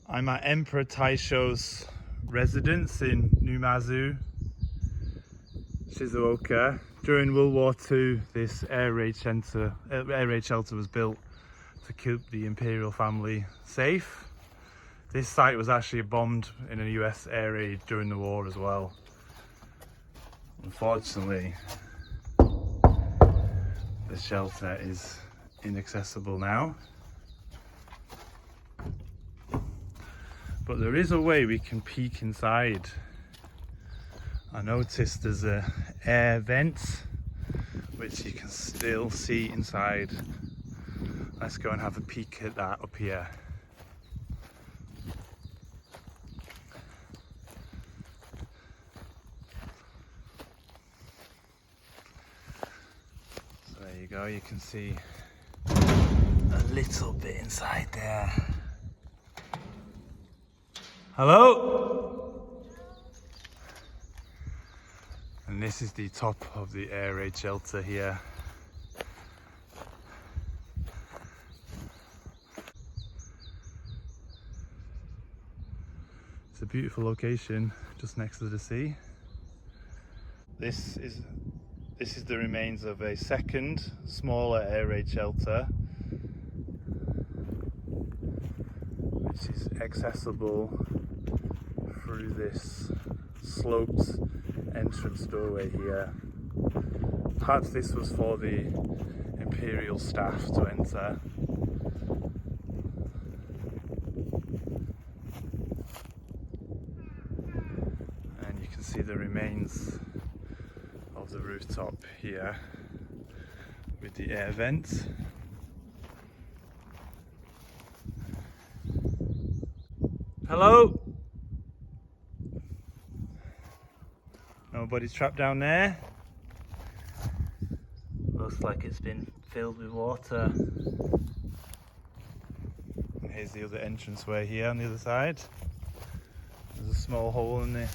I'm at Emperor Taisho's residence in Numazu, Shizuoka. During World War II, this air raid shelter was built to keep the imperial family safe. This site was actually bombed in a US air raid during the war as well. Unfortunately, the shelter is inaccessible now. But there is a way we can peek inside. I noticed there's a air vent which you can still see inside. Let's go and have a peek at that up here. So there you go, you can see a little bit inside there. Hello? And this is the top of the air raid shelter here. It's a beautiful location just next to the sea. This is the remains of a second smaller air raid shelter, which is accessible through this sloped entrance doorway here. Perhaps this was for the imperial staff to enter. And you can see the remains of the rooftop here with the air vent. Hello? Nobody's trapped down there. Looks like it's been filled with water. And here's the other entranceway here on the other side. There's a small hole in the